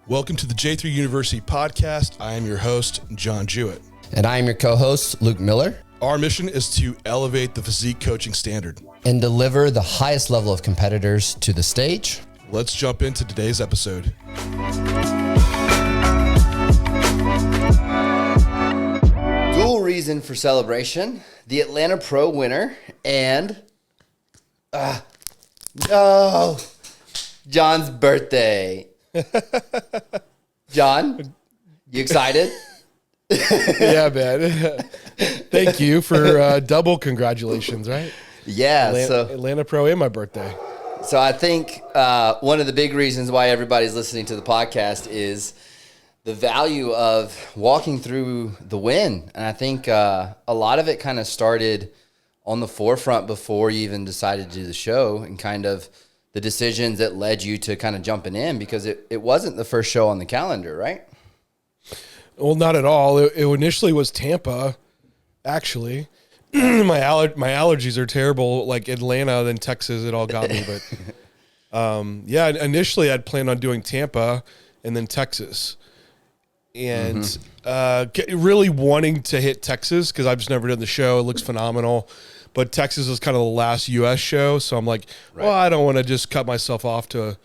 Welcome to the J3U University podcast. I am your host, John Jewett. And I am your co-host, Luke Miller. Our mission is to elevate the physique coaching standard and deliver the highest level of competitors to the stage. Let's jump into today's episode. Dual reason for celebration, the Atlanta Pro winner, and John's birthday. John, you excited? Yeah, man. Thank you for double congratulations, right? Yeah. Atlanta Pro and my birthday. So I think one of the big reasons why everybody's listening to the podcast is the value of walking through the win. And I think a lot of it kind of started on the forefront before you even decided to do the show, and kind of the decisions that led you to kind of jumping in, because it wasn't the first show on the calendar, right? Well, not at all. It initially was Tampa, actually. my allergies are terrible, like Atlanta, then Texas, it all got me. But yeah, initially I'd planned on doing Tampa and then Texas. And really wanting to hit Texas because I've just never done the show. It looks phenomenal. But Texas was kind of the last U.S. show, so I'm like, well, I don't want to just cut myself off to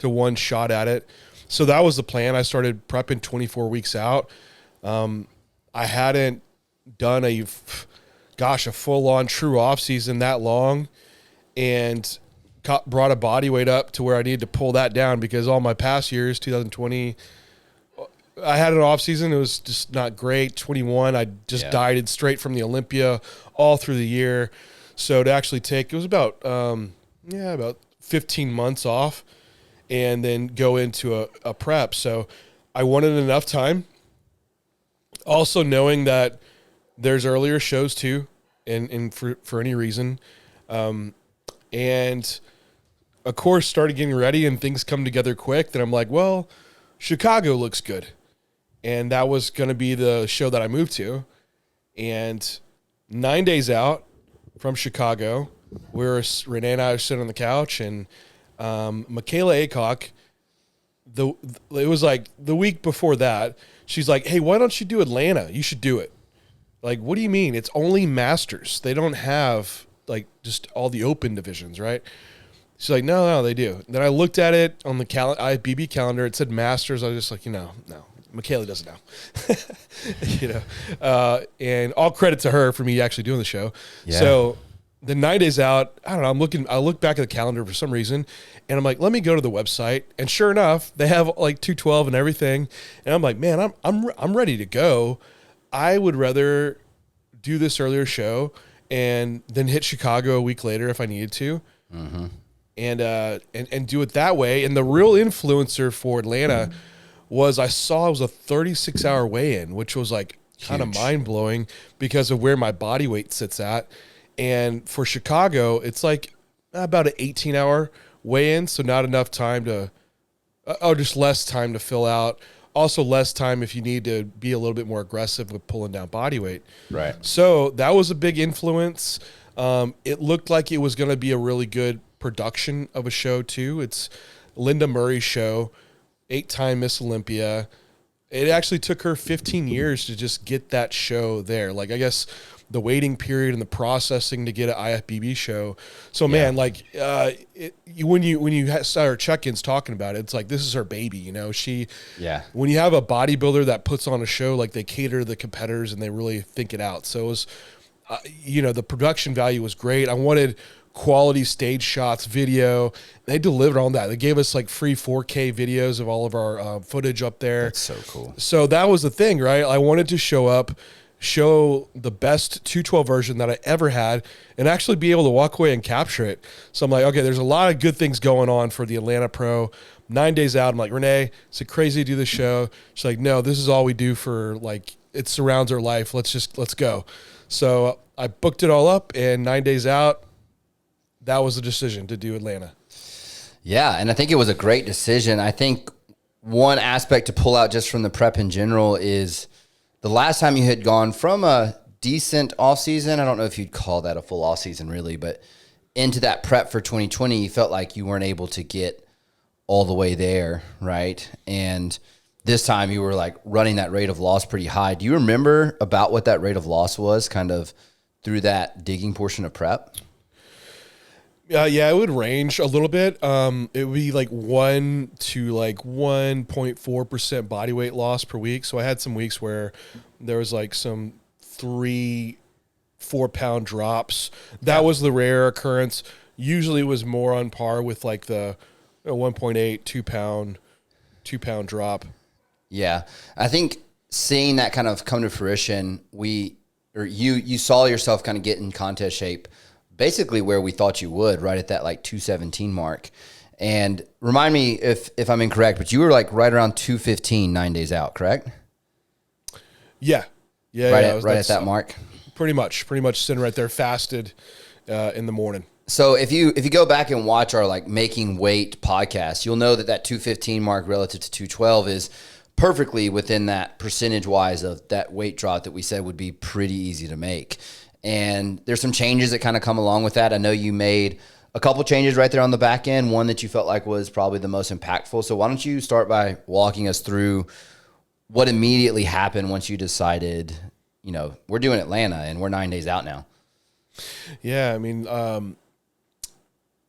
one shot at it. So that was the plan. I started prepping 24 weeks out. I hadn't done a full-on true off-season that long, and brought a body weight up to where I needed to pull that down, because all my past years, 2020, I had an off-season. It was just not great. 21, I just dieted straight from the Olympia all through the year. So to actually take, it was about 15 months off and then go into a prep. So I wanted enough time. Also knowing that there's earlier shows too, and for any reason. And of course started getting ready and things come together quick. Then I'm like, well, Chicago looks good. And that was going to be the show that I moved to. And 9 days out from Chicago, Renee and I were sitting on the couch, and Michaela Aycock, it was like the week before that, she's like, hey, why don't you do Atlanta? You should do it. Like, what do you mean? It's only masters. They don't have like just all the open divisions, right? She's like, no, they do. Then I looked at it on the IFBB calendar. It said masters. I was just like, no. Michaela doesn't know, and all credit to her for me actually doing the show. Yeah. So the 9 days out, I don't know, I look back at the calendar for some reason, and I'm like, let me go to the website. And sure enough, they have like 212 and everything. And I'm like, man, I'm ready to go. I would rather do this earlier show and then hit Chicago a week later if I needed to. Mm-hmm. And do it that way. And the real influencer for Atlanta was I saw it was a 36-hour weigh-in, which was like kind of mind-blowing because of where my body weight sits at. And for Chicago, it's like about an 18-hour weigh-in, so not enough time just less time to fill out. Also less time if you need to be a little bit more aggressive with pulling down body weight. Right. So that was a big influence. It looked like it was going to be a really good production of a show too. It's Linda Murray's show. 8-time Miss Olympia. It actually took her 15 years to just get that show there. Like, I guess the waiting period and the processing to get an IFBB show. So man, like when you saw her check-ins talking about it, it's like, this is her baby, you know. When you have a bodybuilder that puts on a show, like, they cater to the competitors and they really think it out. So it was, the production value was great. I wanted quality stage shots, video. They delivered on that. They gave us like free 4K videos of all of our footage up there. That's so cool. So that was the thing, right? I wanted to show the best 212 version that I ever had, and actually be able to walk away and capture it. So I'm like, okay, there's a lot of good things going on for the Atlanta Pro. 9 days out, I'm like, Renee, is it crazy to do the show? She's like, no, this is all we do for, like, it surrounds our life. Let's go. So I booked it all up, and 9 days out, that was the decision to do Atlanta. Yeah, and I think it was a great decision. I think one aspect to pull out just from the prep in general is the last time you had gone from a decent off-season, I don't know if you'd call that a full off-season really, but into that prep for 2020, you felt like you weren't able to get all the way there, right? And this time you were like running that rate of loss pretty high. Do you remember about what that rate of loss was kind of through that digging portion of prep? Yeah, it would range a little bit. It would be like 1 to like 1.4% body weight loss per week. So I had some weeks where there was like some 3-4 pound drops. That was the rare occurrence. Usually it was more on par with like the 1.8, 2 pound drop. Yeah. I think seeing that kind of come to fruition, you saw yourself kind of get in contest shape basically where we thought you would, right at that like 217 mark. And remind me if I'm incorrect, but you were like right around 215 9 days out, correct? Yeah. Right at that mark. Pretty much sitting right there, fasted in the morning. So if you go back and watch our like Making Weight podcast, you'll know that 215 mark relative to 212 is perfectly within that percentage wise of that weight drop that we said would be pretty easy to make. And there's some changes that kind of come along with that. I know you made a couple changes right there on the back end, one that you felt like was probably the most impactful. So why don't you start by walking us through what immediately happened once you decided, we're doing Atlanta and we're 9 days out now. Yeah, I mean,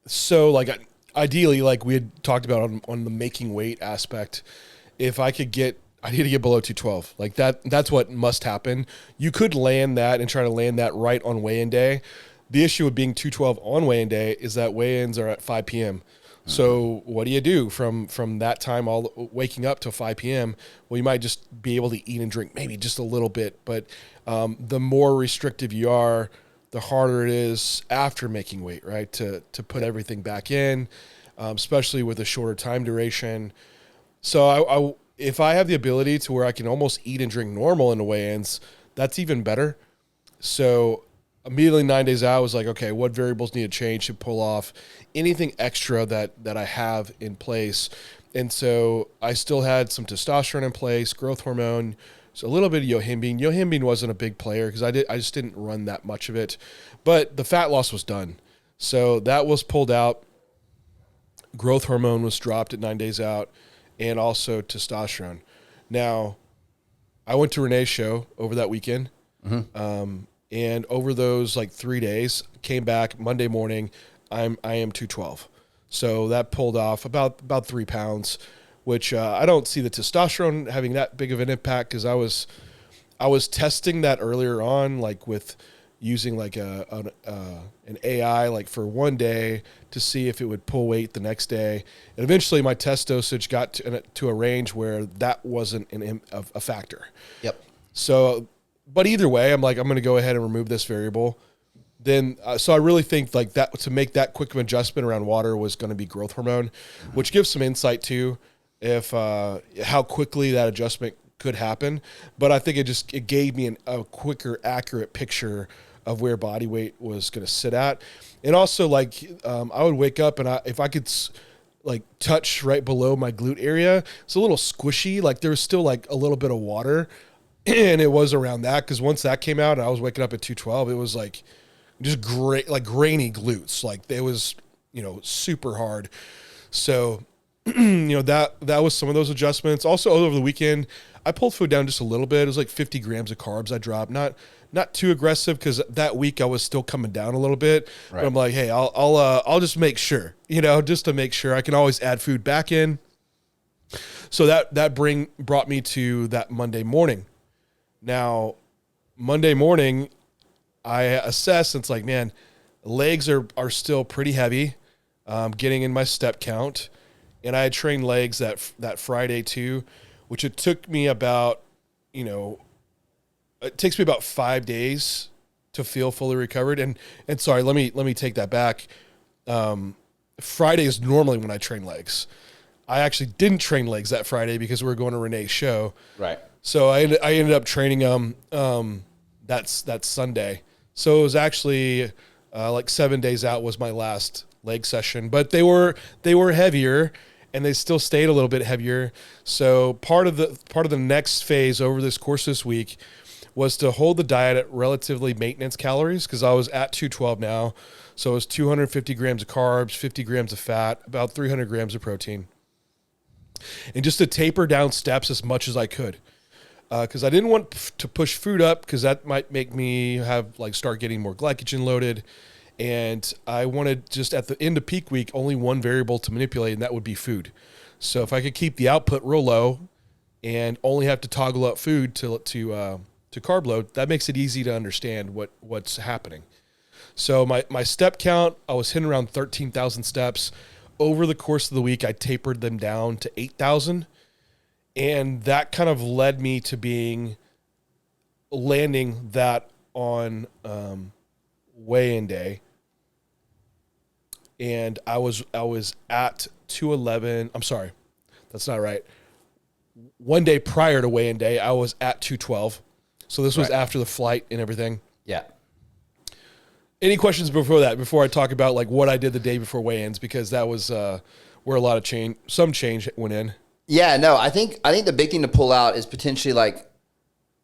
so like ideally, like we had talked about on the making weight aspect, if I need to get below 212. Like that's what must happen. You could land that and try to land that right on weigh-in day. The issue with being 212 on weigh-in day is that weigh-ins are at 5 p.m. Mm-hmm. So what do you do from that time all waking up to 5 p.m.? Well, you might just be able to eat and drink maybe just a little bit, but the more restrictive you are, the harder it is after making weight, right? To put everything back in, especially with a shorter time duration. So if I have the ability to where I can almost eat and drink normal in the weigh-ins, that's even better. So immediately 9 days out, I was like, okay, what variables need to change to pull off anything extra that I have in place? And so I still had some testosterone in place, growth hormone, so a little bit of yohimbine. Yohimbine wasn't a big player because I just didn't run that much of it. But the fat loss was done. So that was pulled out. Growth hormone was dropped at 9 days out, and also testosterone. Now, I went to Renee's show over that weekend. Mm-hmm. And over those like 3 days, came back Monday morning, I am 212. So that pulled off about 3 pounds, which I don't see the testosterone having that big of an impact because I was testing that earlier on, like with using like an AI like for 1 day to see if it would pull weight the next day. And eventually my test dosage got to a range where that wasn't a factor. Yep. So, but either way, I'm going to go ahead and remove this variable. Then, so I really think like that to make that quick of an adjustment around water was going to be growth hormone, which gives some insight too, if how quickly that adjustment could happen. But I think it gave me a quicker, accurate picture of where body weight was going to sit at. And also like I would wake up and if I could like touch right below my glute area, it's a little squishy. Like there was still like a little bit of water and it was around that. Cause once that came out and I was waking up at 212, it was like just great, like grainy glutes. Like it was, super hard. So, that was some of those adjustments. Also over the weekend, I pulled food down just a little bit. It was like 50 grams of carbs I dropped. Not too aggressive because that week I was still coming down a little bit. Right. But I'm like, hey, I'll just make sure, just to make sure I can always add food back in. So that brought me to that Monday morning. Now, Monday morning, I assessed, and it's like, man, legs are still pretty heavy, getting in my step count. And I had trained legs that Friday too, which it took me about, it takes me about 5 days to feel fully recovered. And sorry, let me take that back. Friday is normally when I train legs. I actually didn't train legs that Friday because we were going to Renee's show. Right. So I ended up training that Sunday. So it was actually like 7 days out was my last leg session, but they were heavier and they still stayed a little bit heavier. So part of the next phase over this course this week was to hold the diet at relatively maintenance calories because I was at 212 now. So it was 250 grams of carbs, 50 grams of fat, about 300 grams of protein. and just to taper down steps as much as I could. Because I didn't want to push food up because that might make me start getting more glycogen loaded. And I wanted just at the end of peak week, only one variable to manipulate, and that would be food. So if I could keep the output real low and only have to toggle up food to carb load, that makes it easy to understand what's happening. So my step count, I was hitting around 13,000 steps. Over the course of the week, I tapered them down to 8,000. And that kind of led me to landing that on weigh-in day. And I was at 211. I'm sorry, that's not right. One day prior to weigh-in day, I was at 212. So this was after the flight and everything. Yeah. Any questions before that? Before I talk about what I did the day before weigh-ins, because that was where a lot of some change went in. Yeah, no, I think the big thing to pull out is potentially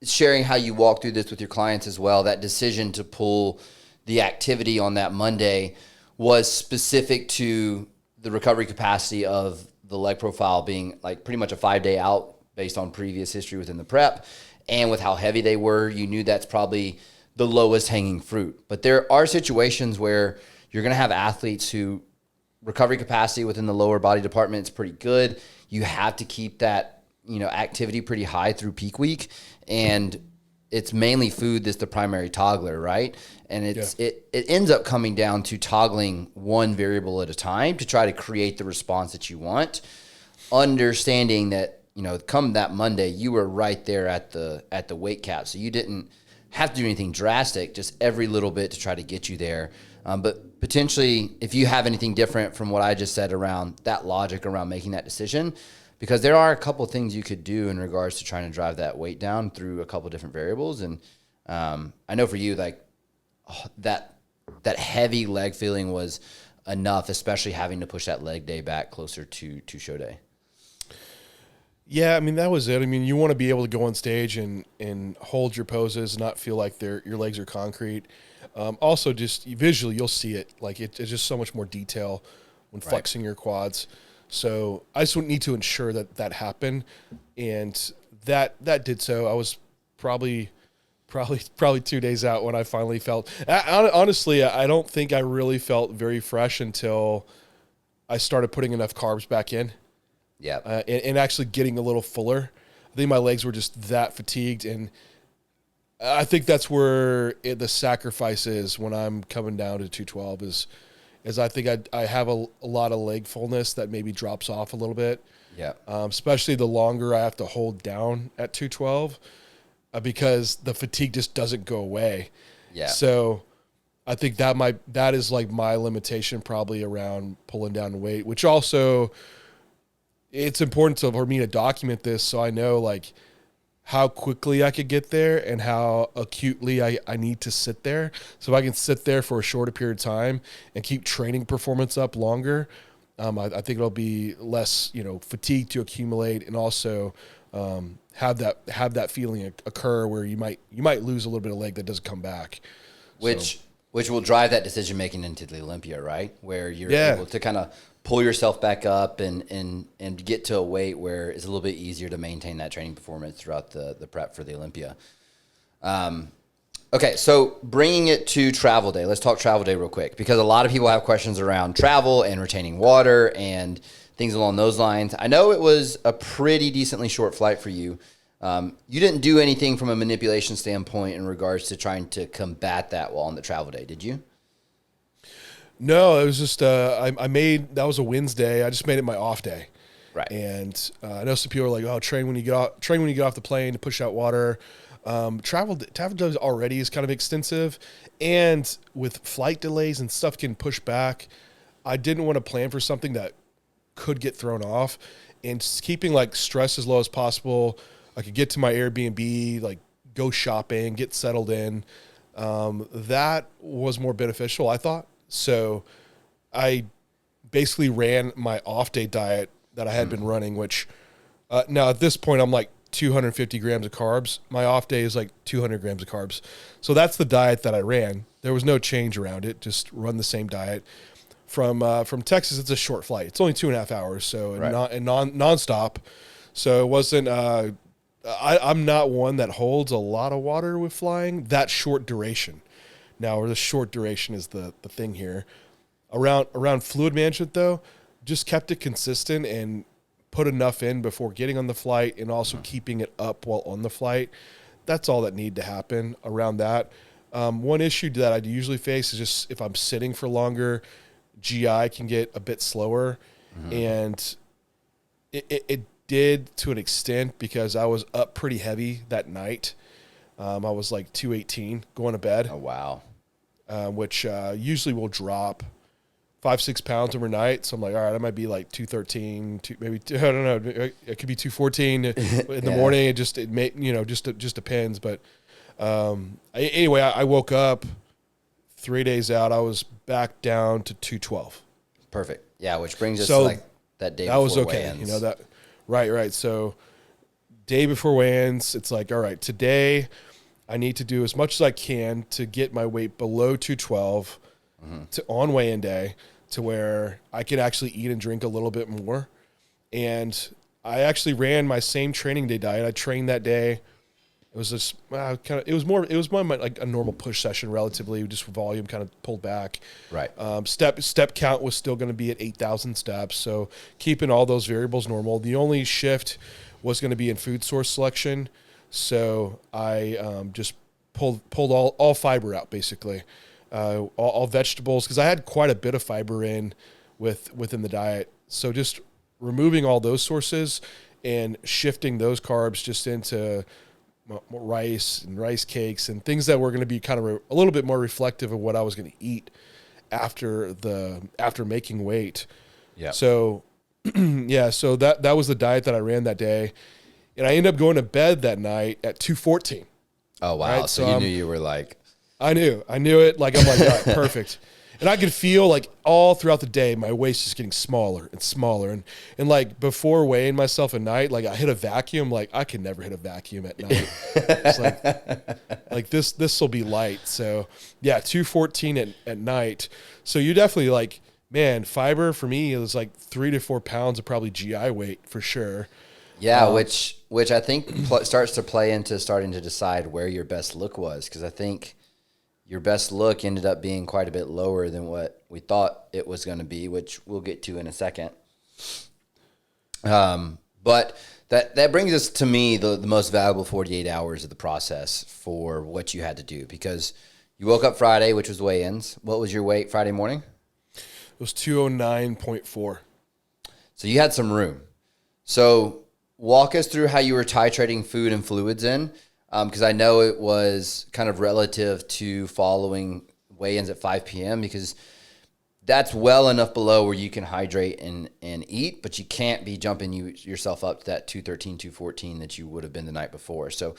sharing how you walk through this with your clients as well. That decision to pull the activity on that Monday was specific to the recovery capacity of the leg profile being pretty much a 5-day out based on previous history within the prep. And with how heavy they were, you knew that's probably the lowest hanging fruit. But there are situations where you're going to have athletes who recovery capacity within the lower body department is pretty good. You have to keep that, activity pretty high through peak week. And it's mainly food that's the primary toggler, right? And it ends up coming down to toggling one variable at a time to try to create the response that you want. Understanding that, come that Monday, you were right there at the weight cap. So you didn't have to do anything drastic, just every little bit to try to get you there. But potentially, if you have anything different from what I just said around that logic around making that decision, because there are a couple of things you could do in regards to trying to drive that weight down through a couple of different variables. And I know for you, that heavy leg feeling was enough, especially having to push that leg day back closer to show day. Yeah, I mean, that was it. I mean, you want to be able to go on stage and hold your poses, not feel like your legs are concrete. Also, just visually, you'll see it. It's just so much more detail when flexing your quads. So I just need to ensure that happened, and that did so. I was probably 2 days out when I finally felt. Honestly, I don't think I really felt very fresh until I started putting enough carbs back in. Yeah, and actually getting a little fuller. I think my legs were just that fatigued, and I think that's where the sacrifice is when I'm coming down to 212 is I think I have a lot of leg fullness that maybe drops off a little bit. Yeah. Especially the longer I have to hold down at 212 because the fatigue just doesn't go away. Yeah. So I think that is my limitation probably around pulling down weight, which also it's important for me to document this so I know how quickly I could get there and how acutely I need to sit there. So if I can sit there for a shorter period of time and keep training performance up longer, I think it'll be less, fatigue to accumulate, and also have that feeling occur where you might lose a little bit of leg that doesn't come back. Which will drive that decision making into the Olympia, right? Where you're able to kind of pull yourself back up and get to a weight where it's a little bit easier to maintain that training performance throughout the prep for the Olympia. Okay, so bringing it to travel day. Let's talk travel day real quick, because a lot of people have questions around travel and retaining water and things along those lines. I know it was a pretty decently short flight for you. You didn't do anything from a manipulation standpoint in regards to trying to combat that while on the travel day, did you? No, it was just that was a Wednesday. I just made it my off day. Right. And I know some people are like, "Oh, train when you get off the plane to push out water." Travel day already is kind of extensive, and with flight delays and stuff getting pushed back, I didn't want to plan for something that could get thrown off, and just keeping stress as low as possible. I could get to my Airbnb, go shopping, get settled in. That was more beneficial, I thought. So I basically ran my off day diet that I had been running, which now at this point I'm 250 grams of carbs. My off day is 200 grams of carbs. So that's the diet that I ran. There was no change around it, just run the same diet. from Texas, it's a short flight. It's only 2.5 hours, so Right. nonstop. So it wasn't. I'm not one that holds a lot of water with flying that short duration. Now, the short duration is the thing here. Around fluid management, though, just kept it consistent and put enough in before getting on the flight, and also keeping it up while on the flight. That's all that need to happen around that. One issue that I usually face is just if I'm sitting for longer, GI can get a bit slower, and it did to an extent because I was up pretty heavy that night. I was like 218 going to bed. Oh, wow. Which usually will drop 5-6 pounds overnight. So I'm like, all right, I might be like 213, I don't know. It could be 214 in the morning. It just depends. But anyway, I woke up 3 days out. I was back down to 212. Perfect. Yeah, which brings us to like that day before was okay. weigh-ins. You know that, right. So day before weigh-ins, it's like, all right, today I need to do as much as I can to get my weight below 212 to on weigh-in day, to where I could actually eat and drink a little bit more. And I actually ran my same training day diet. I trained that day. It was just it was more like a normal push session, relatively, just volume kind of pulled back. Right. Step count was still going to be at 8,000 steps. So keeping all those variables normal. The only shift was going to be in food source selection. So I just pulled all fiber out, basically, all vegetables, because I had quite a bit of fiber within the diet. So just removing all those sources and shifting those carbs just into more rice and rice cakes and things that were going to be kind of a little bit more reflective of what I was going to eat after making weight. Yeah. So so that was the diet that I ran that day. And I ended up going to bed that night at 2:14. Oh, wow. Right? So you knew you were like... I knew it. Like, I'm like, all right, perfect. And I could feel like all throughout the day, my waist is getting smaller and smaller. And like before weighing myself at night, like I hit a vacuum. Like I can never hit a vacuum at night. It's like this will be light. So yeah, 2:14 at night. So you definitely like, man, fiber for me is like 3 to 4 pounds of probably GI weight for sure. Yeah, which I think starts to play into starting to decide where your best look was, because I think your best look ended up being quite a bit lower than what we thought it was going to be, which we'll get to in a second. But that brings us to me the most valuable 48 hours of the process for what you had to do, because you woke up Friday, which was weigh-ins. What was your weight Friday morning? It was 209.4. So you had some room. So walk us through how you were titrating food and fluids in, because I know it was kind of relative to following weigh-ins at 5 p.m. because that's well enough below where you can hydrate and eat, but you can't be jumping yourself up to that 213, 214 that you would have been the night before. So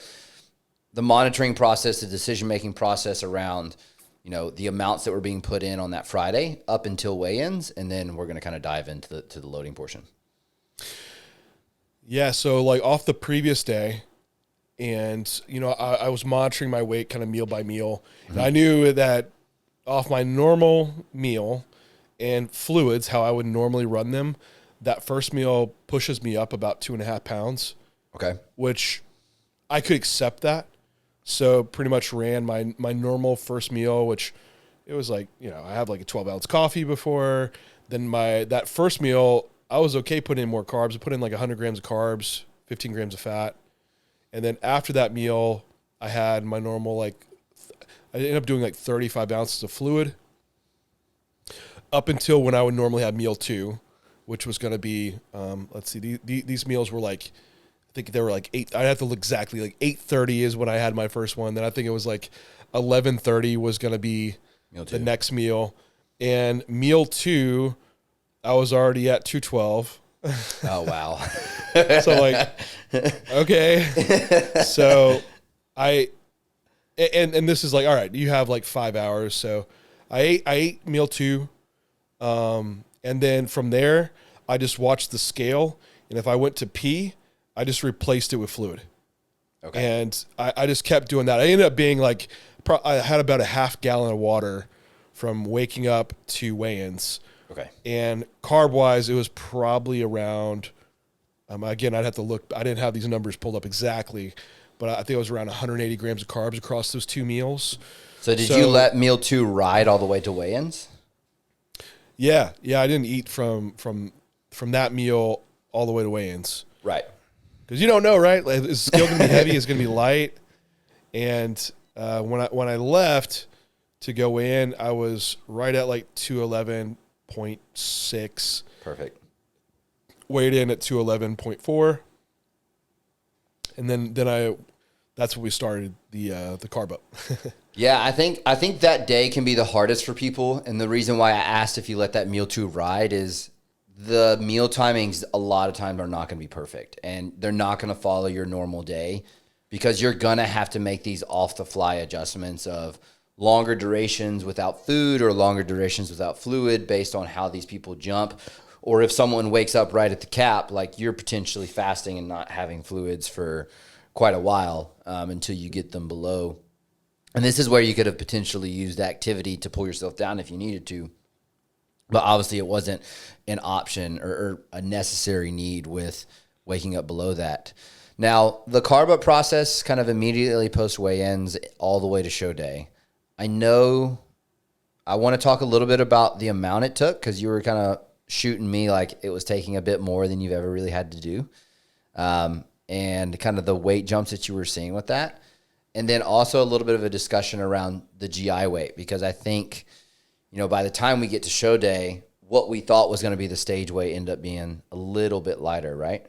the monitoring process, the decision-making process around, the amounts that were being put in on that Friday up until weigh-ins, and then we're going to kind of dive into the loading portion. Yeah, so like off the previous day, and I was monitoring my weight kind of meal by meal, and I knew that off my normal meal and fluids, how I would normally run them, that first meal pushes me up about 2.5 pounds. Okay. Which I could accept that. So pretty much ran my normal first meal, which it was like, I had like a 12-ounce coffee before. Then that first meal, I was okay putting in more carbs. I put in like 100 grams of carbs, 15 grams of fat. And then after that meal, I had my normal, I ended up doing like 35 ounces of fluid up until when I would normally have meal 2, which was going to be, let's see, these meals were like, I think they were like 8. I'd have to look exactly, like 8:30 is when I had my first one. Then I think it was like 11:30 was going to be the next meal. And meal 2, I was already at 212. Oh, wow. So like, okay. So and this is like, all right, you have like 5 hours. So I ate meal 2. And then from there, I just watched the scale. And if I went to pee, I just replaced it with fluid. Okay. And I just kept doing that. I ended up being I had about a half gallon of water from waking up to weigh-ins, Okay. And carb-wise, it was probably around, again, I'd have to look. I didn't have these numbers pulled up exactly, but I think it was around 180 grams of carbs across those 2 meals. So did you let meal 2 ride all the way to weigh-ins? Yeah. I didn't eat from that meal all the way to weigh-ins. Right. Because you don't know, right? Like, is the scale going to be heavy? Is it going to be light? And when I left to go in, I was right at like 211.6. Perfect. Weighed in at 211.4. And then that's when we started the carb up. Yeah, I think that day can be the hardest for people, and the reason why I asked if you let that meal 2 ride is the meal timings a lot of times are not going to be perfect, and they're not going to follow your normal day because you're going to have to make these off-the-fly adjustments of longer durations without food or longer durations without fluid based on how these people jump. Or if someone wakes up right at the cap, like you're potentially fasting and not having fluids for quite a while until you get them below. And this is where you could have potentially used activity to pull yourself down if you needed to. But obviously it wasn't an option or a necessary need with waking up below that. Now, the carb up process kind of immediately post weigh-ins all the way to show day. I know I want to talk a little bit about the amount it took because you were kind of shooting me like it was taking a bit more than you've ever really had to do. And kind of the weight jumps that you were seeing with that. And then also a little bit of a discussion around the GI weight, because I think, by the time we get to show day, what we thought was going to be the stage weight ended up being a little bit lighter, right?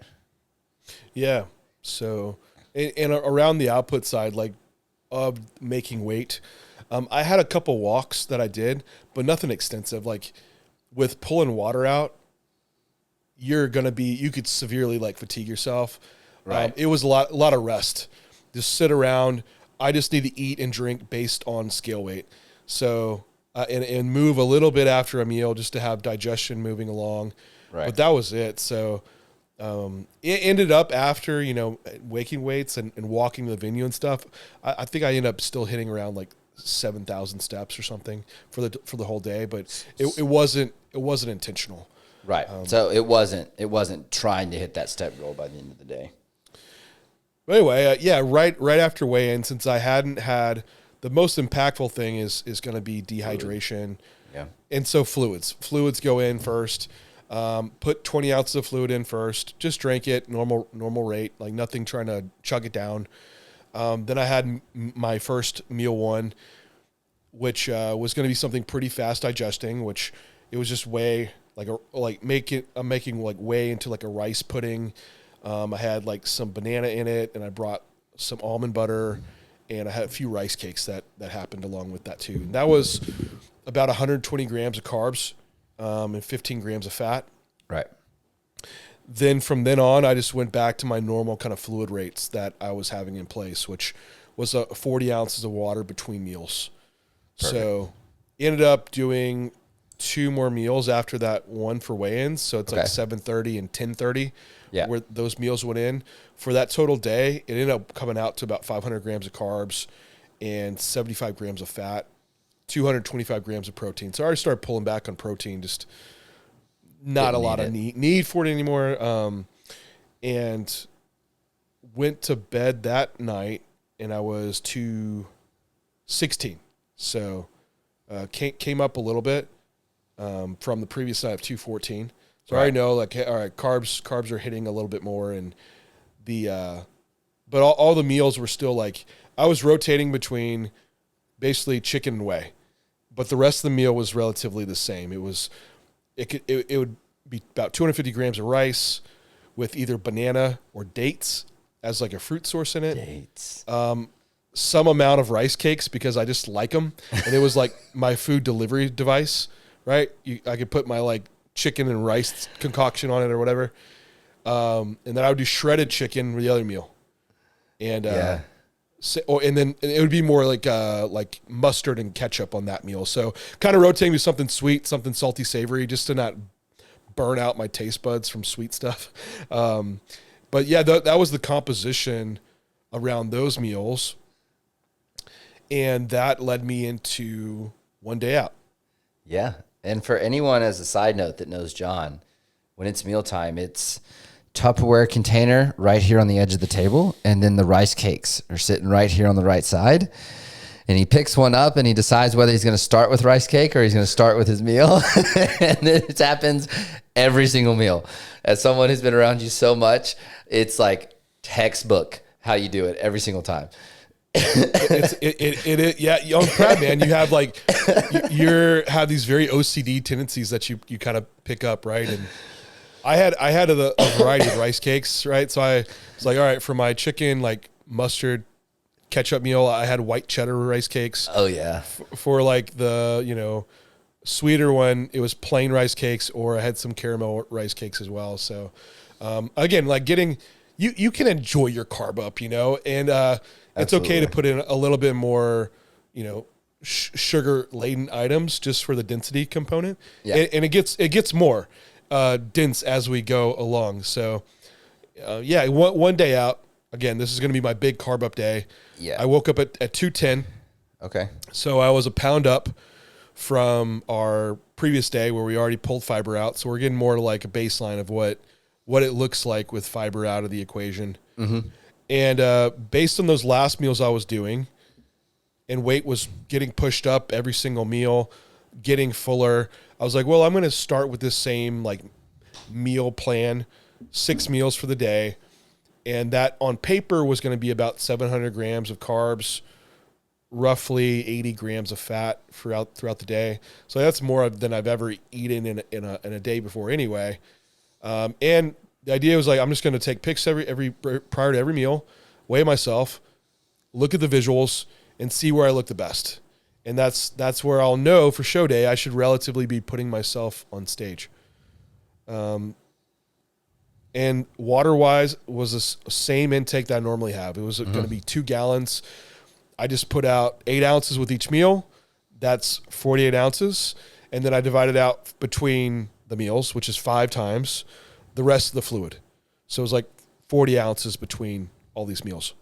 Yeah. So, and around the output side, like of making weight, I had a couple walks that I did, but nothing extensive. Like with pulling water out, you could severely like fatigue yourself. Right. It was a lot of rest. Just sit around. I just need to eat and drink based on scale weight. So, and move a little bit after a meal just to have digestion moving along. Right. But that was it. So, it ended up after, waking weights and walking the venue and stuff. I think I ended up still hitting around like 7,000 steps or something for the whole day, but it wasn't intentional. Right. So it wasn't trying to hit that step goal by the end of the day. But anyway, right after weigh-in, since I hadn't had, the most impactful thing is going to be dehydration. Yeah. And so fluids go in first. Put 20 ounces of fluid in first. Just drink it normal rate, like nothing trying to chug it down. Then I had my first meal 1, which was going to be something pretty fast digesting, which it was just whey, I'm making like whey into like a rice pudding. I had like some banana in it, and I brought some almond butter, and I had a few rice cakes that happened along with that too. And that was about 120 grams of carbs and 15 grams of fat. Right. Then from then on, I just went back to my normal kind of fluid rates that I was having in place, which was 40 ounces of water between meals. Perfect. So ended up doing 2 more meals after that one for weigh-ins. So it's like 7:30 and 10:30 where those meals went in. For that total day, it ended up coming out to about 500 grams of carbs and 75 grams of fat, 225 grams of protein. So I already started pulling back on protein, just not a lot of need for it anymore. And went to bed that night, and I was 216. So came up a little bit from the previous night of 214. So I already know, like, all right, carbs are hitting a little bit more, and but all the meals were still like, I was rotating between basically chicken and whey, but the rest of the meal was relatively the same. It would be about 250 grams of rice with either banana or dates as like a fruit source in it. Dates. Some amount of rice cakes because I just like them, and it was like my food delivery device, right? I could put my like chicken and rice concoction on it or whatever, and then I would do shredded chicken with the other meal, and and then it would be more like mustard and ketchup on that meal. So kind of rotating to something sweet, something salty, savory, just to not burn out my taste buds from sweet stuff. But yeah, that was the composition around those meals. And that led me into one day out. Yeah. And for anyone, as a side note, that knows John, when it's mealtime, it's Tupperware container right here on the edge of the table, and then the rice cakes are sitting right here on the right side. And he picks one up and he decides whether he's going to start with rice cake or he's going to start with his meal. And it happens every single meal. As someone who's been around you so much, it's like textbook how you do it every single time. Yeah, young crab, man. You have like you have these very OCD tendencies that you kind of pick up, right? And I had a variety of rice cakes, right? So I was like, all right, for my chicken like mustard ketchup meal, I had white cheddar rice cakes. Oh yeah. For like the sweeter one, it was plain rice cakes, or I had some caramel rice cakes as well. So again, like getting you can enjoy your carb up, and it's okay to put in a little bit more, sugar laden items just for the density component. Yeah. And it gets more dense as we go along. So one day out, again, this is going to be my big carb up day. Yeah. I woke up at 210. Okay. So I was a pound up from our previous day where we already pulled fiber out. So we're getting more to like a baseline of what it looks like with fiber out of the equation. Mm-hmm. And based on those last meals I was doing, and weight was getting pushed up every single meal, getting fuller, I was like, well, I'm going to start with this same like meal plan, 6 meals for the day. And that on paper was going to be about 700 grams of carbs, roughly 80 grams of fat throughout the day. So that's more than I've ever eaten in a day before anyway. And the idea was like, I'm just going to take pics every prior to every meal, weigh myself, look at the visuals, and see where I look the best. And that's where I'll know for show day I should relatively be putting myself on stage. And water-wise was the same intake that I normally have. It was going to be 2 gallons. I just put out 8 ounces with each meal. That's 48 ounces. And then I divided out between the meals, which is 5 times the rest of the fluid. So it was like 40 ounces between all these meals.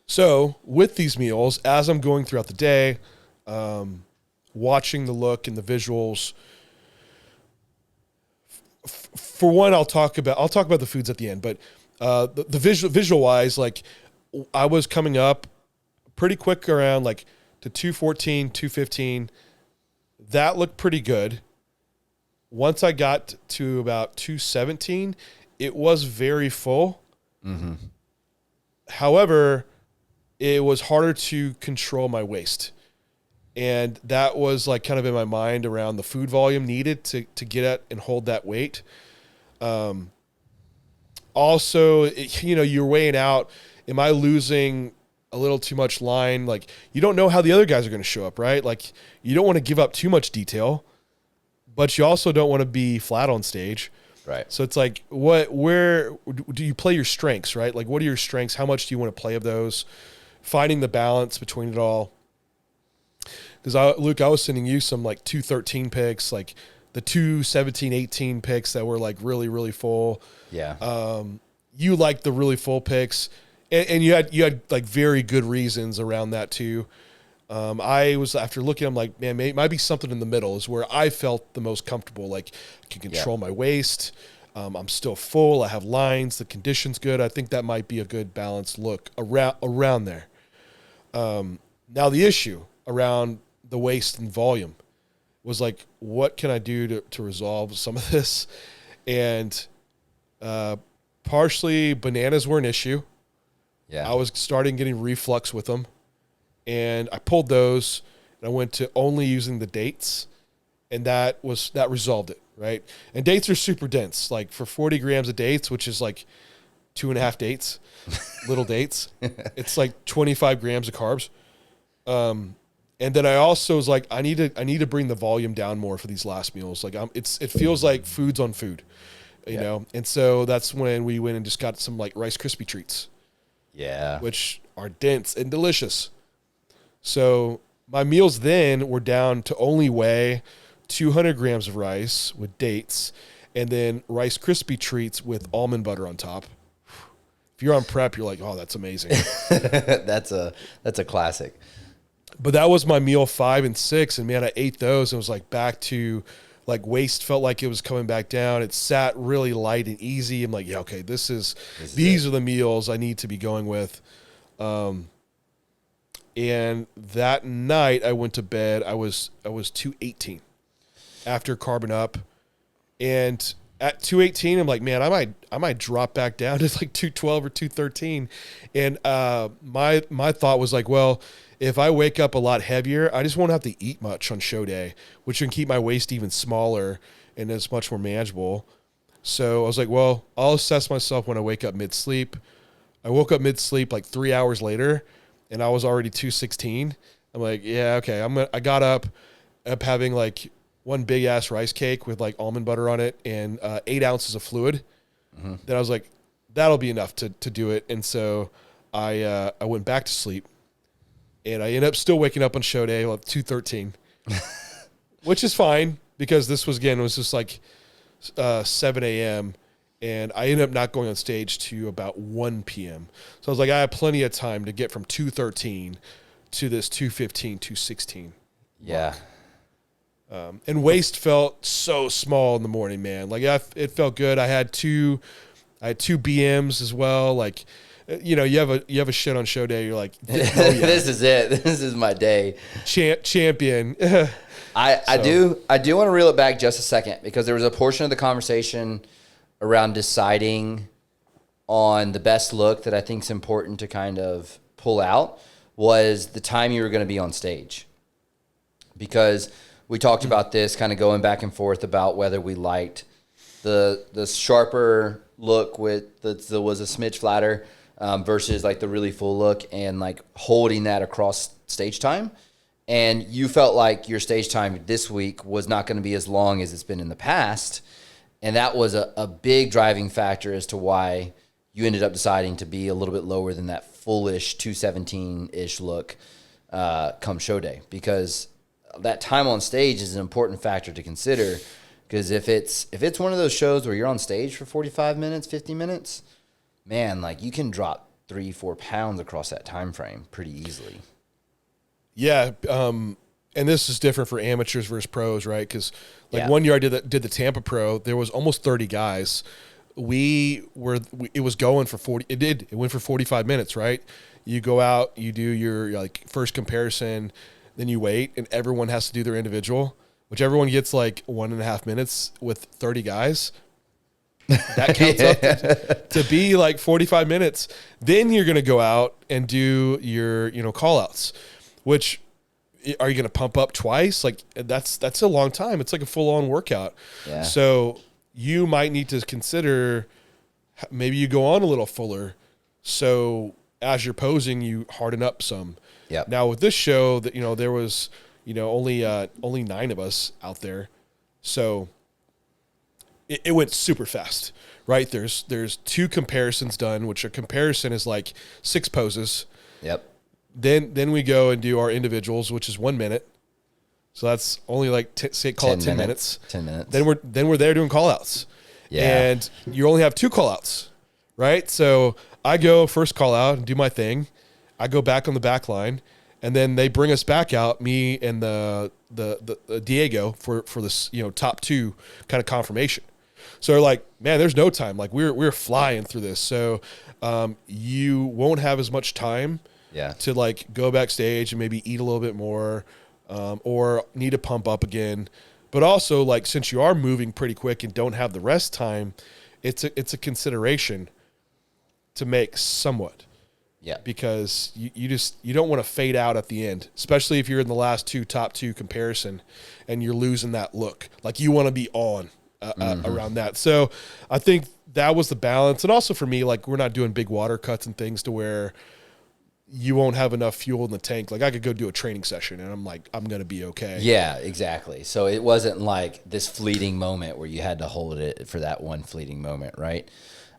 So with these meals, as I'm going throughout the day, watching the look and the visuals, for one, I'll talk about the foods at the end, but the visual wise, like I was coming up pretty quick around like to 214, 215. That looked pretty good. Once I got to about 217, it was very full. Mm-hmm. However, it was harder to control my waist. And that was like kind of in my mind around the food volume needed to get at and hold that weight. Also, you're weighing out, am I losing a little too much line? Like, you don't know how the other guys are going to show up, right? Like, you don't want to give up too much detail, but you also don't want to be flat on stage. Right. So it's like, where do you play your strengths, right? Like, what are your strengths? How much do you want to play of those? Finding the balance between it all. Because, Luke, I was sending you some like 213 picks, like the 217, 18 picks that were like really, really full. Yeah. You liked the really full picks, and you had like very good reasons around that too. I was, after looking, I'm like, man, it might be something in the middle is where I felt the most comfortable. Like, I can control my waist. I'm still full. I have lines. The condition's good. I think that might be a good balanced look around there. Now the issue around the waist and volume was like, what can I do to resolve some of this? And partially bananas were an issue. Yeah. I was starting getting reflux with them. And I pulled those, and I went to only using the dates, and that resolved it, right? And dates are super dense. Like for 40 grams of dates, which is like 2.5 dates, little dates, it's like 25 grams of carbs. And then I also was like, I need to bring the volume down more for these last meals. Like it feels like food's on food, you know? And so that's when we went and just got some like Rice Krispie treats. Yeah. Which are dense and delicious. So my meals then were down to only weigh 200 grams of rice with dates, and then Rice Krispie treats with almond butter on top. If you're on prep, you're like, oh, that's amazing. That's a classic. But that was my meal 5 and 6. And man, I ate those. And it was like back to like waist felt like it was coming back down. It sat really light and easy. I'm like, yeah, okay, these are the meals I need to be going with. And that night I went to bed. I was 218 after carbon up, and at 218 I'm like, man, I might drop back down to like 212 or 213. And my thought was like, well, if I wake up a lot heavier, I just won't have to eat much on show day, which can keep my waist even smaller and it's much more manageable. So I was like, well, I'll assess myself when I wake up mid-sleep. I woke up mid-sleep like 3 hours later, and I was already 216. I'm like, yeah, okay. I got up having like one big ass rice cake with like almond butter on it and 8 ounces of fluid. Mm-hmm. Then I was like, that'll be enough to do it. And so I went back to sleep, and I ended up still waking up on show day at 213, which is fine because this was just like 7 a.m. And I ended up not going on stage to about 1 p.m. So I was like, I have plenty of time to get from 213 to this 215, 216. Yeah. And waist felt so small in the morning, man. Like it felt good. I had two BMs as well. Like, you know, you have a shit on show day. You're like, oh, yeah. This is it. This is my day. Champion. I do want to reel it back just a second because there was a portion of the conversation around deciding on the best look that I think is important to kind of pull out was the time you were going to be on stage. Because we talked about this kind of going back and forth about whether we liked the sharper look with that was a smidge flatter versus like the really full look and like holding that across stage time. And you felt like your stage time this week was not going to be as long as it's been in the past. And that was a big driving factor as to why you ended up deciding to be a little bit lower than that fullish 217-ish look come show day. Because that time on stage is an important factor to consider. Because if it's one of those shows where you're on stage for 45 minutes, 50 minutes, man, like you can drop 3-4 pounds across that time frame pretty easily. Yeah, and this is different for amateurs versus pros, right? Because like 1 year I did the Tampa Pro, there was almost 30 guys. It was going for 40. It went for 45 minutes, right? You go out, you do your like first comparison, then you wait, and everyone has to do their individual, which everyone gets like 1.5 minutes with 30 guys. That counts up to be like 45 minutes. Then you're going to go out and do your, call outs, which are you going to pump up twice? Like that's a long time. It's like a full on workout. Yeah. So you might need to consider maybe you go on a little fuller. So as you're posing, you harden up some. Yeah. Now with this show that, there was, only 9 of us out there. So it went super fast, right? There's 2 comparisons done, which a comparison is like 6 poses. Yep. Then we go and do our individuals, which is 1 minute. So that's only like 10 minutes. 10 minutes. Then we're there doing call outs. Yeah. And you only have 2 call outs, right? So I go first call out and do my thing. I go back on the back line, and then they bring us back out, me and the Diego for this, top 2 kind of confirmation. So they're like, man, there's no time. Like we're flying through this. So you won't have as much time to like go backstage and maybe eat a little bit more or need to pump up again. But also, like, since you are moving pretty quick and don't have the rest time, it's a consideration to make somewhat. Yeah. Because you don't want to fade out at the end, especially if you're in the last top 2 comparison and you're losing that look. Like you want to be on around that. So I think that was the balance. And also for me, like we're not doing big water cuts and things to where you won't have enough fuel in the tank. Like I could go do a training session and I'm like, I'm going to be okay. Yeah, exactly. So it wasn't like this fleeting moment where you had to hold it for that one fleeting moment. Right.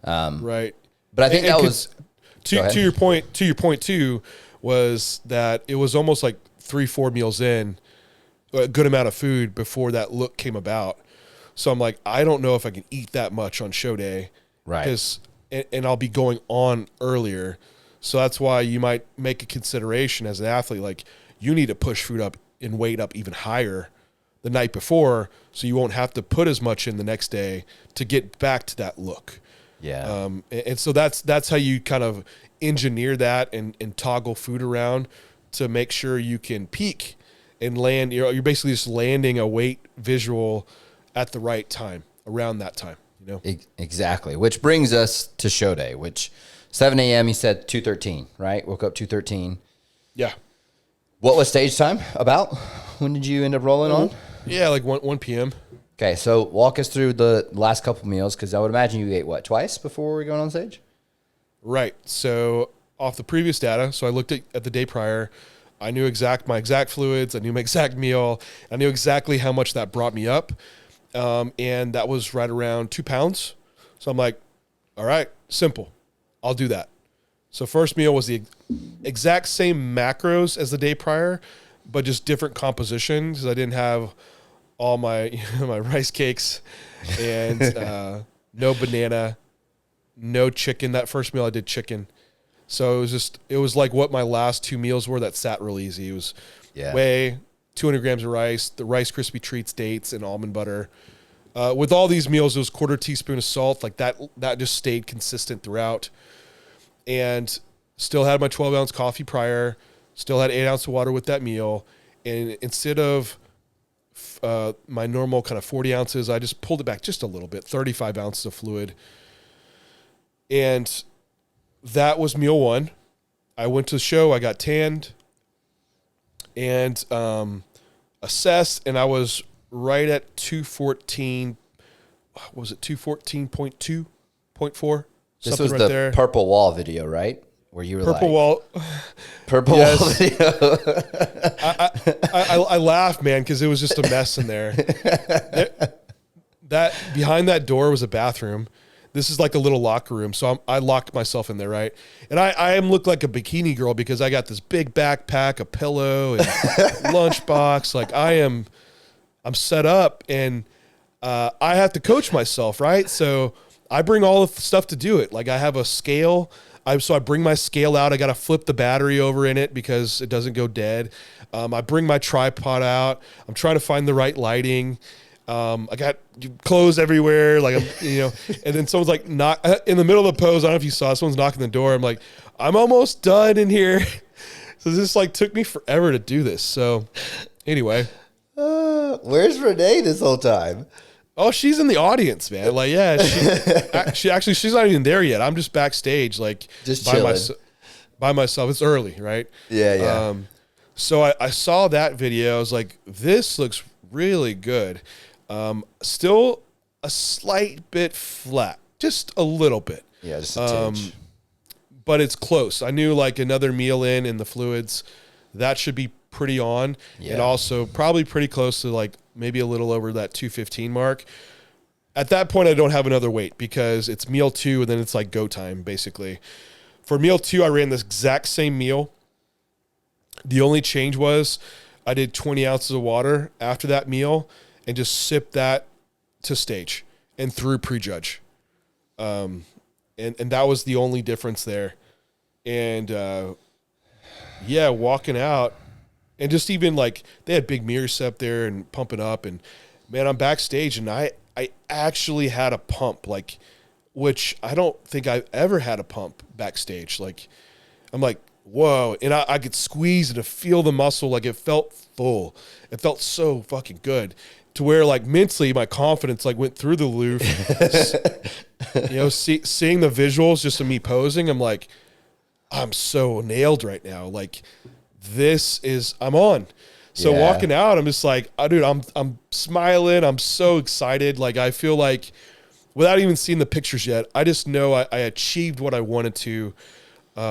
Right. But I think that was to your point too, was that it was almost like 3-4 meals in, a good amount of food before that look came about. So I'm like, I don't know if I can eat that much on show day. Right. And I'll be going on earlier. So that's why you might make a consideration as an athlete. Like you need to push food up and weight up even higher the night before, so you won't have to put as much in the next day to get back to that look. Yeah. And so that's how you kind of engineer that and toggle food around to make sure you can peak and land. You're basically just landing a weight visual at the right time, around that time, you know? Exactly. Which brings us to show day, which 7 a.m. you said 2:13, right? Woke up 2:13. Yeah. What was stage time about? When did you end up rolling on? Yeah, like 1 p.m. Okay, so walk us through the last couple meals, because I would imagine you ate, what, twice before we going on stage? Right. So off the previous data, so I looked at the day prior. I knew my exact fluids. I knew my exact meal. I knew exactly how much that brought me up. And that was right around 2 pounds. So I'm like, all right, simple. I'll do that. So first meal was the exact same macros as the day prior, but just different composition, because I didn't have all my my rice cakes and no banana, no chicken. That first meal I did chicken. So it was like what my last 2 meals were that sat real easy. It was whey, 200 grams of rice, the Rice Krispie treats, dates, and almond butter. With all these meals, it was 1/4 teaspoon of salt. Like that just stayed consistent throughout. And still had my 12-ounce coffee prior, still had 8 ounces of water with that meal. And instead of my normal kind of 40 ounces, I just pulled it back just a little bit, 35 ounces of fluid. And that was meal 1. I went to the show, I got tanned and assessed, and I was right at 214. What was it? 214.2, 0.4? This was right the there. Purple wall video, right? Where you were purple wall. Purple wall video. I laughed, man, because it was just a mess in there. That behind that door was a bathroom. This is like a little locker room, so I locked myself in there, right? And I look like a bikini girl because I got this big backpack, a pillow, and lunchbox. Like I'm set up, and I have to coach myself, right? So I bring all the stuff to do it. Like I have a scale. So I bring my scale out. I got to flip the battery over in it because it doesn't go dead. I bring my tripod out. I'm trying to find the right lighting. I got clothes everywhere. Like, and then someone's like in the middle of the pose. I don't know if you saw, someone's knocking the door. I'm like, I'm almost done in here. So this like took me forever to do this. So anyway. Where's Renee this whole time? Oh, she's in the audience, man. Like, yeah, she's not even there yet. I'm just backstage, like just by myself. It's early, right? Yeah. So I saw that video. I was like, this looks really good. Still a slight bit flat, just a little bit. Yeah, just a tinge. But it's close. I knew like another meal in the fluids, that should be pretty on, and also probably pretty close to like maybe a little over that 215 mark. At that point, I don't have another weight because it's meal 2 and then it's like go time, basically. For meal 2, I ran this exact same meal. The only change was I did 20 ounces of water after that meal and just sipped that to stage and through prejudge. And that was the only difference there. And walking out, and just even like they had big mirrors up there and pumping up, and man, I'm backstage and I actually had a pump, like, which I don't think I've ever had a pump backstage. Like, I'm like, whoa. And I could squeeze and to feel the muscle. Like it felt full. It felt so fucking good to where like mentally my confidence like went through the roof. Seeing the visuals just of me posing, I'm like, I'm so nailed right now. Like, I'm on. So walking out, I'm just like, oh, dude, I'm smiling. I'm so excited. Like, I feel like without even seeing the pictures yet, I just know I achieved what I wanted to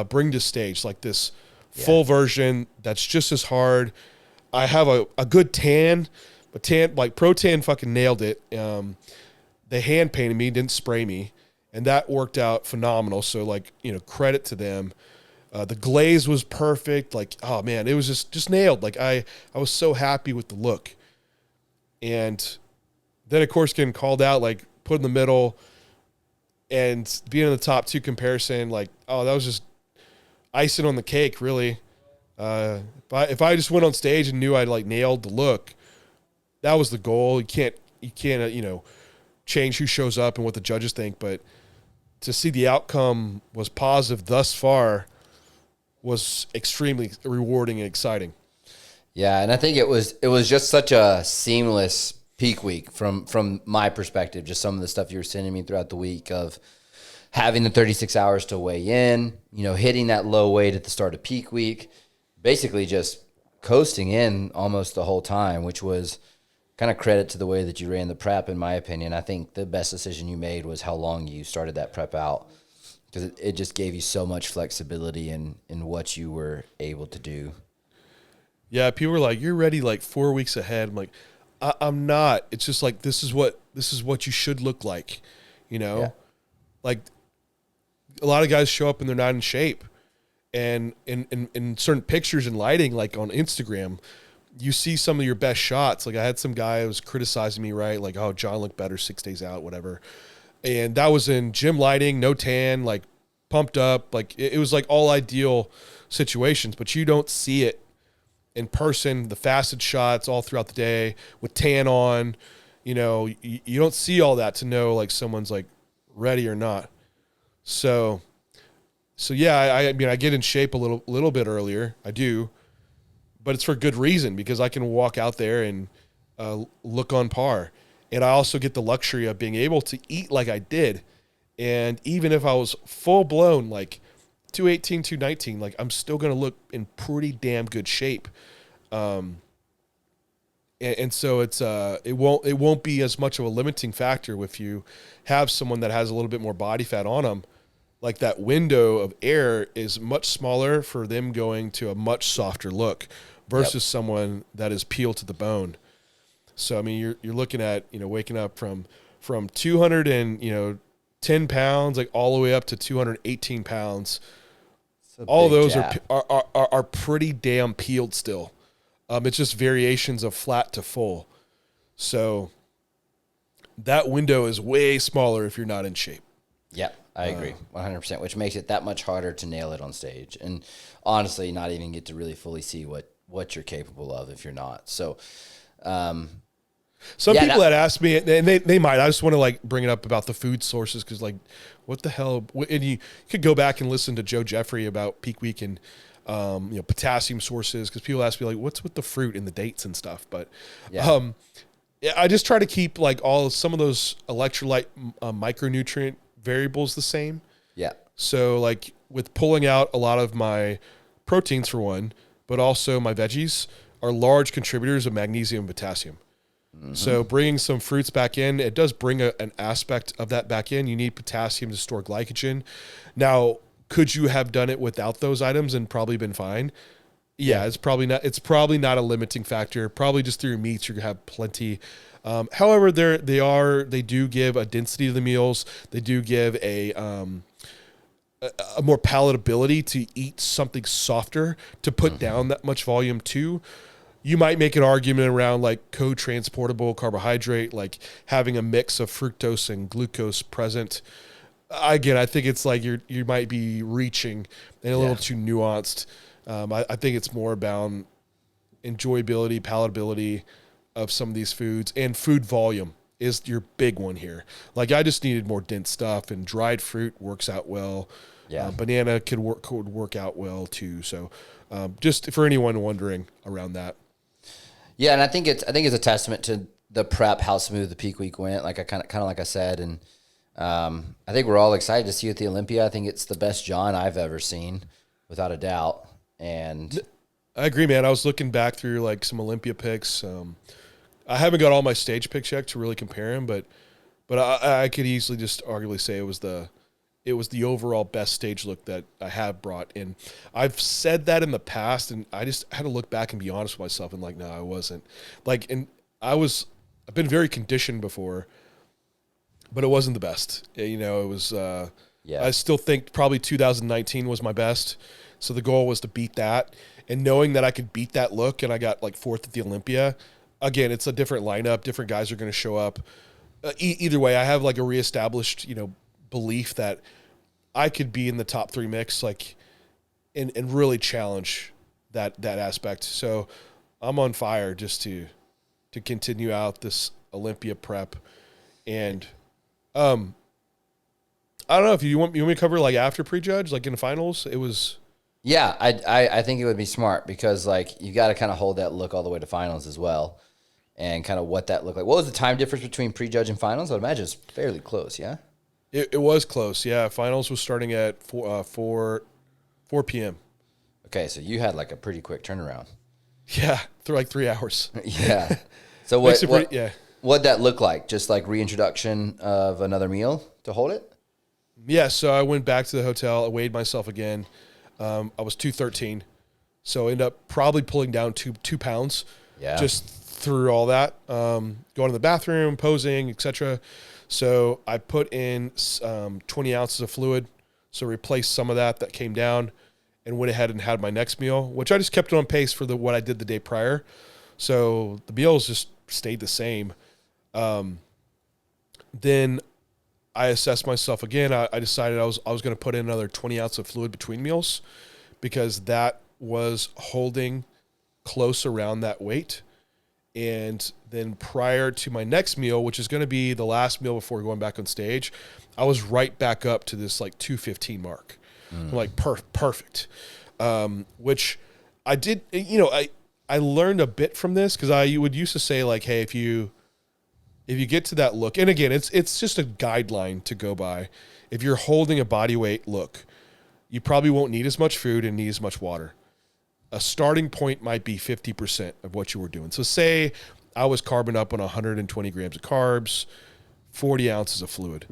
bring to stage, like this full version that's just as hard. I have a good tan, like Pro Tan fucking nailed it. They hand painted me, didn't spray me, and that worked out phenomenal. So like, credit to them. The glaze was perfect. Like, oh man, it was just nailed. Like I was so happy with the look. And then of course getting called out, like put in the middle and being in the top 2 comparison, like, oh, that was just icing on the cake, really. If I just went on stage and knew I'd like nailed the look, that was the goal. You can't change who shows up and what the judges think, but to see the outcome was positive thus far was extremely rewarding and exciting. Yeah, and I think it was just such a seamless peak week from my perspective. Just some of the stuff you were sending me throughout the week of having the 36 hours to weigh in, hitting that low weight at the start of peak week, basically just coasting in almost the whole time, which was kind of credit to the way that you ran the prep, in my opinion. I think the best decision you made was how long you started that prep out, because it just gave you so much flexibility in what you were able to do. Yeah, people were like, "You're ready like 4 weeks ahead." I'm like, I'm not. It's just like this is what you should look like, Yeah. Like a lot of guys show up and they're not in shape, and in certain pictures and lighting, like on Instagram, you see some of your best shots. Like I had some guy who was criticizing me, right? Like, oh, John looked better 6 days out, whatever. And that was in gym lighting, no tan, like pumped up. Like it was like all ideal situations, but you don't see it in person, the fasted shots all throughout the day with tan on. You don't see all that to know like someone's like ready or not. So yeah, I mean, I get in shape a little bit earlier. I do. But it's for good reason, because I can walk out there and look on par. And I also get the luxury of being able to eat like I did. And even if I was full blown, like 218, 219, like I'm still going to look in pretty damn good shape. And so it won't be as much of a limiting factor if you have someone that has a little bit more body fat on them. Like that window of air is much smaller for them going to a much softer look versus someone that is peeled to the bone. So I mean, you're looking at waking up from 210 pounds like all the way up to 218 pounds. All those are pretty damn peeled still. It's just variations of flat to full. So that window is way smaller if you're not in shape. Yep. I agree 100%, which makes it that much harder to nail it on stage. And honestly, not even get to really fully see what you're capable of if you're not. So, some people that ask me, and they might, I just want to like bring it up about the food sources. Cause like, what the hell? And you could go back and listen to Joe Jeffrey about peak week and, potassium sources. Cause people ask me like, what's with the fruit and the dates and stuff. But, I just try to keep like some of those electrolyte micronutrient variables the same. Yeah. So like with pulling out a lot of my proteins for one, but also my veggies are large contributors of magnesium and potassium. Mm-hmm. So bringing some fruits back in, it does bring an aspect of that back in. You need potassium to store glycogen. Now, could you have done it without those items and probably been fine? Yeah, it's probably not a limiting factor. Probably just through your meats, you're gonna have plenty. However, they do give a density to the meals. They do give a more palatability to eat something softer to put down that much volume too. You might make an argument around like co-transportable carbohydrate, like having a mix of fructose and glucose present. Again, I think it's like you might be reaching and a little too nuanced. I think it's more about enjoyability, palatability of some of these foods, and food volume is your big one here. Like I just needed more dense stuff, and dried fruit works out well. Yeah, banana could work out well too. So, just for anyone wondering around that. Yeah, and I think it's a testament to the prep, how smooth the peak week went. Like I kind of like I said, and I think we're all excited to see you at the Olympia. I think it's the best John I've ever seen, without a doubt. And I agree, man. I was looking back through like some Olympia pics. I haven't got all my stage pics yet to really compare them, but I could easily just arguably say it was the overall best stage look that I have brought in. I've said that in the past, and I just had to look back and be honest with myself and like, no, I wasn't. Like, and I've been very conditioned before, but it wasn't the best. It was. I still think probably 2019 was my best. So the goal was to beat that, and knowing that I could beat that look, and I got like 4th at the Olympia. Again, it's a different lineup. Different guys are going to show up. Either way, I have like a reestablished, belief that I could be in the top 3 mix, like, and really challenge that aspect. So I'm on fire just to continue out this Olympia prep. And I don't know if you want me to cover like after prejudge, like in the finals. It was I think it would be smart because like you got to kind of hold that look all the way to finals as well, and kind of what that looked like. What was the time difference between prejudge and finals? I'd imagine it's fairly close. Yeah, it was close. Yeah, finals was starting at 4 p.m. Okay, so you had like a pretty quick turnaround. Yeah, through like 3 hours. Yeah. So what'd that look like? Just like reintroduction of another meal to hold it? Yeah, so I went back to the hotel. I weighed myself again. I was 213, so I ended up probably pulling down 2 pounds. Yeah. Just through all that, going to the bathroom, posing, etc. So I put in 20 ounces of fluid, so replaced some of that came down, and went ahead and had my next meal, which I just kept it on pace for what I did the day prior. So the meals just stayed the same. Then I assessed myself again. I decided I was going to put in another 20 ounces of fluid between meals because that was holding close around that weight. And then prior to my next meal, which is going to be the last meal before going back on stage, I was right back up to this like 215 mark. I'm like, perfect. Which I did, I learned a bit from this because I would used to say like, hey, if you get to that look, and again, it's just a guideline to go by. If you're holding a body weight look, you probably won't need as much food and need as much water. A starting point might be 50% of what you were doing. So say I was carbing up on 120 grams of carbs, 40 ounces of fluid.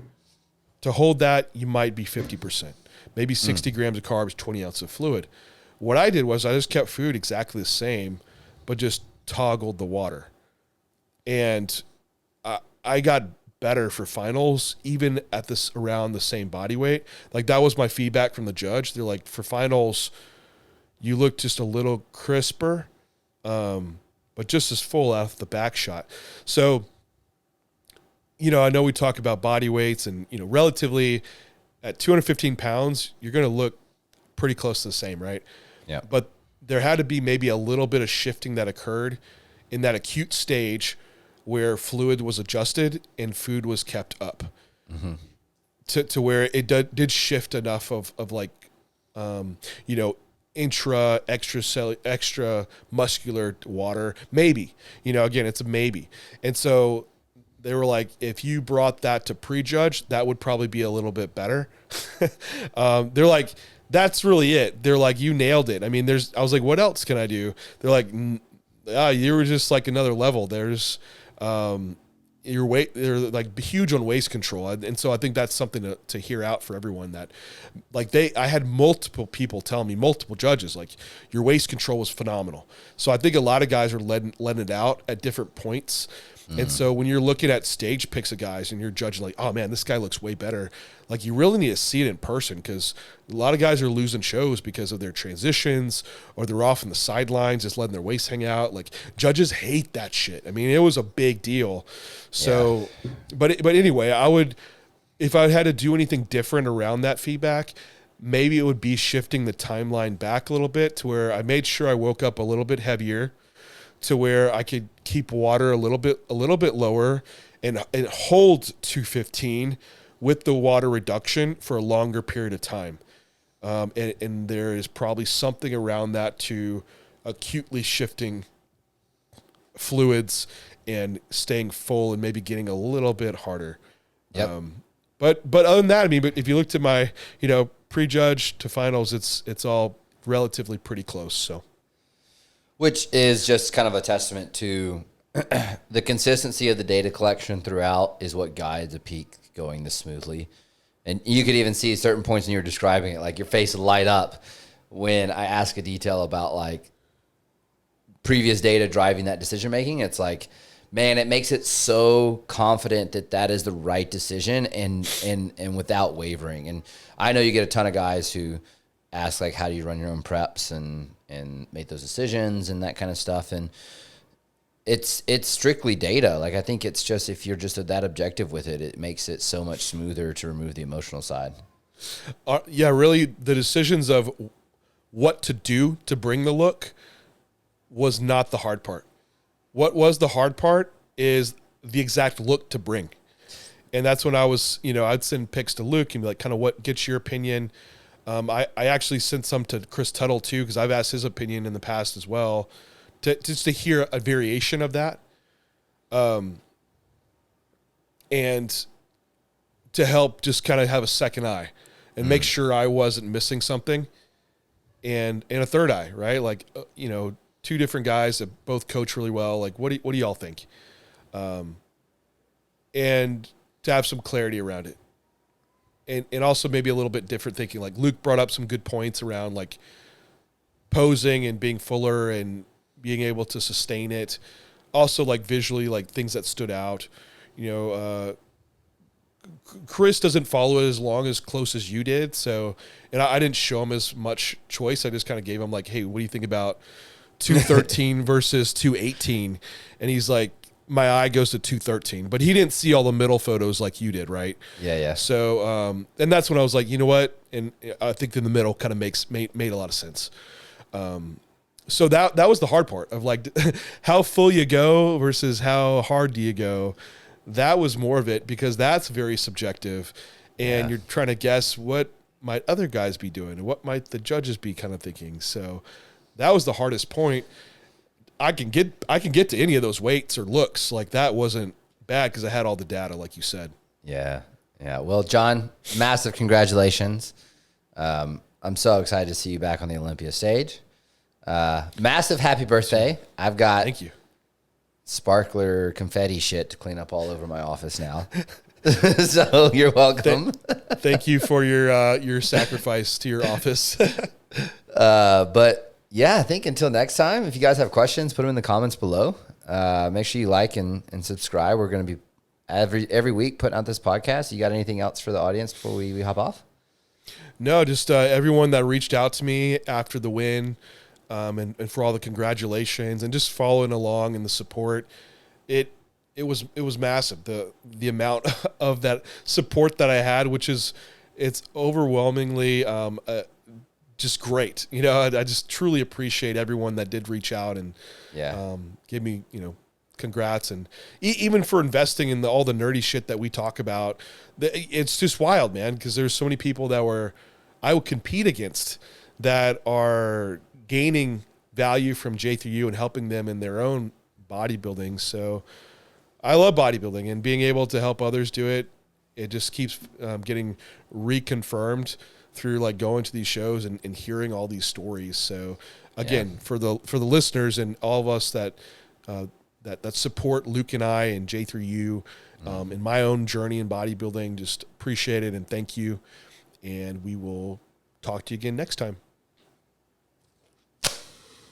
To hold that, you might be 50%. Maybe 60 grams of carbs, 20 ounces of fluid. What I did was I just kept food exactly the same, but just toggled the water. And I got better for finals, even at this around the same body weight. Like that was my feedback from the judge. They're like, for finals, you look just a little crisper, but just as full out of the back shot. So, I know we talk about body weights and, relatively at 215 pounds, you're going to look pretty close to the same, right? Yeah. But there had to be maybe a little bit of shifting that occurred in that acute stage where fluid was adjusted and food was kept up to where it did shift enough of like, extra muscular water, maybe, again, it's a maybe. And so they were like, if you brought that to prejudge, that would probably be a little bit better. They're like, that's really it. They're like, you nailed it. I mean, I was like, what else can I do? They're like, you were just like another level. There's, your weight, they're like huge on waist control. And so I think that's something to hear out for everyone that like I had multiple people tell me, multiple judges, like your waist control was phenomenal. So I think a lot of guys are letting it out at different points. And so when you're looking at stage picks of guys and you're judging like, oh man, this guy looks way better. Like you really need to see it in person because a lot of guys are losing shows because of their transitions or they're off on the sidelines, just letting their waist hang out. Like judges hate that shit. I mean, it was a big deal. So, but anyway, if I had to do anything different around that feedback, maybe it would be shifting the timeline back a little bit to where I made sure I woke up a little bit heavier, to where I could keep water a little bit lower and hold 215 with the water reduction for a longer period of time. And there is probably something around that to acutely shifting fluids and staying full and maybe getting a little bit harder. Yep. But other than that, I mean, but if you looked at my, prejudge to finals, it's all relatively pretty close. So. Which is just kind of a testament to the consistency of the data collection throughout is what guides a peak going this smoothly. And you could even see certain points when you were describing it, like your face would light up when I ask a detail about like previous data driving that decision making. It's like, man, it makes it so confident that is the right decision and without wavering. And I know you get a ton of guys who ask like, how do you run your own preps and make those decisions and that kind of stuff. And it's strictly data. Like, I think it's just, if you're just that objective with it, it makes it so much smoother to remove the emotional side. Yeah, really the decisions of what to do to bring the look was not the hard part. What was the hard part is the exact look to bring. And that's when I was, I'd send pics to Luke and be like, kind of what gets your opinion. I actually sent some to Chris Tuttle too, because I've asked his opinion in the past as well, just to hear a variation of that. And to help just kind of have a second eye and make sure I wasn't missing something. And a third eye, right? Like, two different guys that both coach really well. Like, what do y'all think? And to have some clarity around it. And also maybe a little bit different thinking. Like Luke brought up some good points around like posing and being fuller and being able to sustain it. Also like visually, like things that stood out. Chris doesn't follow it as close as you did. So, and I didn't show him as much choice. I just kind of gave him like, hey, what do you think about 213 versus 218? And he's like, my eye goes to 213, but he didn't see all the middle photos like you did, right? Yeah. So, and that's when I was like, you know what? And I think in the middle kind of made a lot of sense. So that was the hard part of like how full you go versus how hard do you go. That was more of it because that's very subjective, and you're trying to guess what might other guys be doing and what might the judges be kind of thinking. So that was the hardest point. I can get to any of those weights or looks. Like that wasn't bad because I had all the data, like you said. Yeah. Well, John, massive congratulations. I'm so excited to see you back on the Olympia stage. Massive happy birthday. I've got Thank you. Sparkler confetti shit to clean up all over my office now. So you're welcome. Thank you for your sacrifice to your office. But yeah, I think until next time, if you guys have questions, put them in the comments below. Make sure you like and subscribe. We're going to be every week putting out this podcast. You got anything else for the audience before we hop off? No, just everyone that reached out to me after the win, and for all the congratulations and just following along and the support. It was massive. The amount of that support that I had, which is it's overwhelmingly just great. I just truly appreciate everyone that did reach out and give me, congrats. And even for investing in all the nerdy shit that we talk about, it's just wild, man, because there's so many people that I would compete against that are gaining value from J3U and helping them in their own bodybuilding. So I love bodybuilding and being able to help others do it. It just keeps getting reconfirmed through like going to these shows and hearing all these stories. So again, for the listeners and all of us that support Luke and I and J3U in my own journey in bodybuilding, just appreciate it and thank you. And we will talk to you again next time.